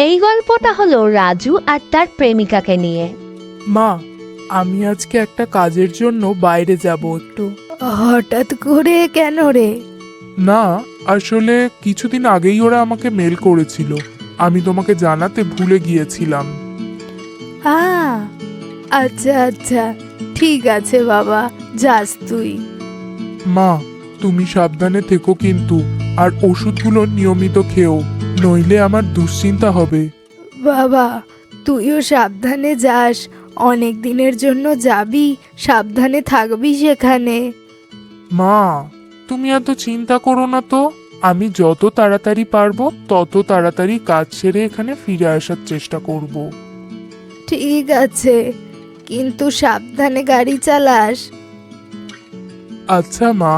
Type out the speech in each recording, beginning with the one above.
এই গল্পটা হলো রাজু আর তার প্রেমিকাকে নিয়ে। মা, আমি আজকে একটা কাজের জন্য বাইরে যাব একটু। হঠাৎ করে কেন রে? না, আসলে কিছুদিন আগেই ওরা আমাকে মেল করেছিল, আমি তোমাকে জানাতে ভুলে গিয়েছিলাম। আচ্ছা আচ্ছা, ঠিক আছে বাবা, যাস তুই। মা, তুমি সাবধানে থেকো কিন্তু, আর ওষুধগুলো নিয়মিত খেও, নইলে আমার দুশ্চিন্তা হবে। বাবা, তুইও সাবধানে যাস, অনেক দিনের জন্য যাবি, সাবধানে থাকবি সেখানে। মা, তুমি এত চিন্তা করো না তো, আমি যত তাড়াতাড়ি পারবো তত তাড়াতাড়ি কাজ সেরে এখানে ফিরে আসার চেষ্টা করব। ঠিক আছে, কিন্তু সাবধানে গাড়ি চালাস। আচ্ছা মা।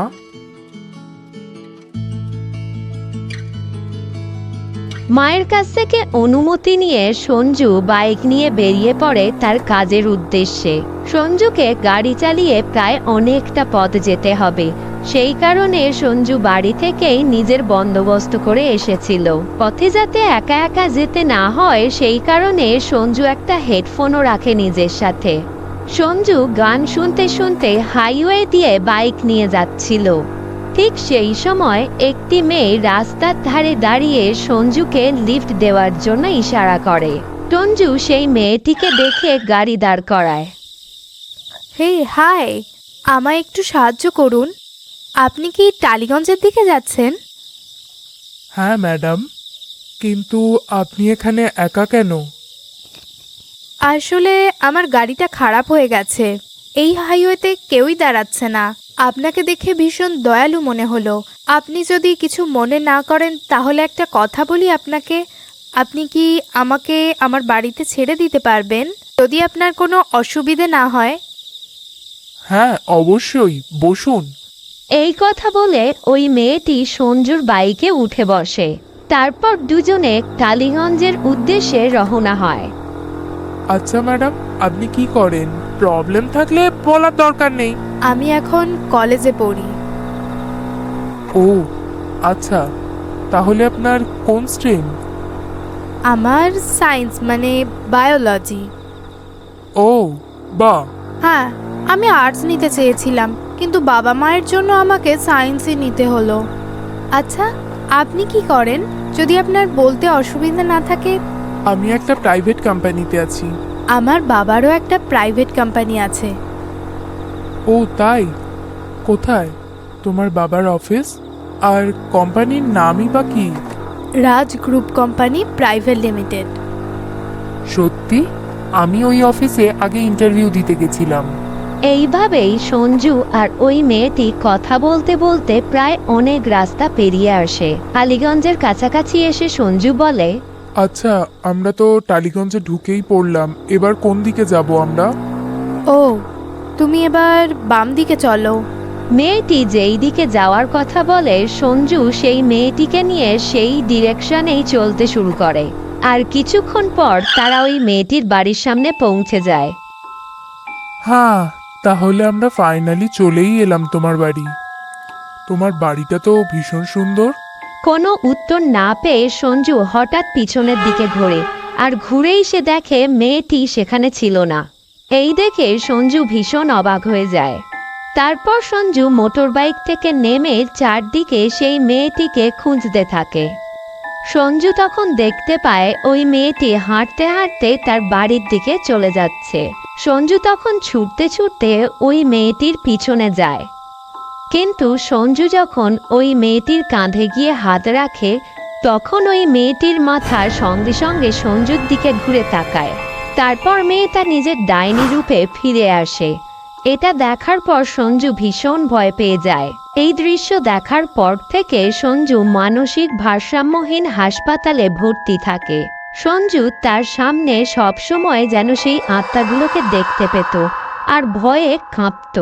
মায়ের কাছ থেকে অনুমতি নিয়ে সঞ্জু বাইক নিয়ে বেরিয়ে পড়ে তার কাজের উদ্দেশ্যে। সঞ্জুকে গাড়ি চালিয়ে প্রায় অনেকটা পথ যেতে হবে, সেই কারণে সঞ্জু বাড়ি থেকেই নিজের বন্দোবস্ত করে এসেছিল। পথে যাতে একা একা যেতে না হয় সেই কারণে সঞ্জু একটা হেডফোনও রাখে নিজের সাথে। সঞ্জু গান শুনতে শুনতে হাইওয়ে দিয়ে বাইক নিয়ে যাচ্ছিল। ঠিক সেই সময় একটি মেয়ে রাস্তার ধারে দাঁড়িয়ে সঞ্জুকে লিফট দেওয়ার জন্য ইশারা করে। সঞ্জু সেই মেয়েটিকে দেখে গাড়ি দাঁড় করায়। হে হাই, আমায় একটু সাহায্য করুন। আপনি কি টালিগঞ্জের দিকে যাচ্ছেন? হ্যাঁ ম্যাডাম, কিন্তু আপনি এখানে একা কেন? আসলে আমার গাড়িটা খারাপ হয়ে গেছে, এই হাইওয়েতে কেউই দাঁড়াচ্ছে না। আপনাকে দেখে ভীষণ দয়ালু মনে হলো। আপনি যদি কিছু মনে না করেন তাহলে একটা কথা বলি আপনাকে। আপনি কি আমাকে আমার বাড়িতে ছেড়ে দিতে পারবেন, যদি আপনার কোনো অসুবিধে না হয়? হ্যাঁ অবশ্যই, বসুন। এই কথা বলে ওই মেয়েটি সঞ্জুর বাইকে উঠে বসে। তারপর দুজনে টালিগঞ্জের উদ্দেশ্যে রওনা হয়। আচ্ছা ম্যাডাম, আপনি কি করেন? প্রবলেম থাকলে বলার দরকার নেই। আমি এখন কলেজে পড়ি। ও আচ্ছা, তাহলে আপনার কোন স্ট্রিম? আমার সায়েন্স মানে বায়োলজি। ও বাহ। হ্যাঁ, আমি আর্টস নিতে চেয়েছিলাম, কিন্তু বাবা মায়ের জন্য আমাকে সায়েন্সই নিতে হলো। আচ্ছা, আপনি কি করেন, যদি আপনার বলতে অসুবিধা না থাকে? আমি একটা প্রাইভেট কোম্পানিতে আছি। আমার বাবারও একটা প্রাইভেট কোম্পানি আছে। ও তাই? কোথায় তোমার বাবার অফিস? আর কোম্পানির নামই বা কি? রাজ গ্রুপ কোম্পানি প্রাইভেট লিমিটেড। সত্যি? আমি ওই অফিসে আগে ইন্টারভিউ দিতে গেছিলাম। এইভাবেই সঞ্জু আর ওই মেয়েটি কথা বলতে বলতে প্রায় অনেক রাস্তা পেরিয়ে আসে। টালিগঞ্জের কাছাকাছি এসে সঞ্জু বলে, আচ্ছা, আমরা তো টালিগঞ্জে ঢুকেই পড়লাম, এবার কোন দিকে যাব আমরা? ও, তুমি এবার বাম দিকে চলো। মেয়েটি যেই দিকে যাওয়ার কথা বলে সঞ্জু সেই মেয়েটিকে নিয়ে সেই ডিরেকশনেই চলতে শুরু করে। আর কিছুক্ষণ পর তারা ওই মেয়েটির বাড়ির সামনে পৌঁছে যায়। হ্যাঁ, তাহলে আমরা ফাইনালি চলেই এলাম তোমার বাড়ি। তোমার বাড়িটা তো ভীষণ সুন্দর। কোনো উত্তর না পেয়ে সঞ্জু হঠাৎ পিছনের দিকে ঘোরে, আর ঘুরেই সে দেখে মেয়েটি সেখানে ছিল না। এই দেখে সঞ্জু ভীষণ অবাক হয়ে যায়। তারপর সঞ্জু মোটরবাইক থেকে নেমে চারদিকে সেই মেয়েটিকে খুঁজতে থাকে। সঞ্জু তখন দেখতে পায় ওই মেয়েটি হাঁটতে হাঁটতে তার বাড়ির দিকে চলে যাচ্ছে। সঞ্জু তখন ছুটতে ছুটতে ওই মেয়েটির পিছনে যায়, কিন্তু সঞ্জু যখন ওই মেয়েটির কাঁধে গিয়ে হাত রাখে তখন ওই মেয়েটির মাথা সঙ্গে সঙ্গে সঞ্জুর দিকে ঘুরে তাকায়। তারপর মেয়েটা নিজের ডাইনি রূপে ফিরে আসে। এটা দেখার পর সঞ্জু ভীষণ ভয় পেয়ে যায়। এই দৃশ্য দেখার পর থেকে সঞ্জু মানসিক ভারসাম্যহীন হাসপাতালে ভর্তি থাকে। সঞ্জু তার সামনে সবসময় যেন সেই আত্মাগুলোকে দেখতে পেত আর ভয়ে কাঁপত।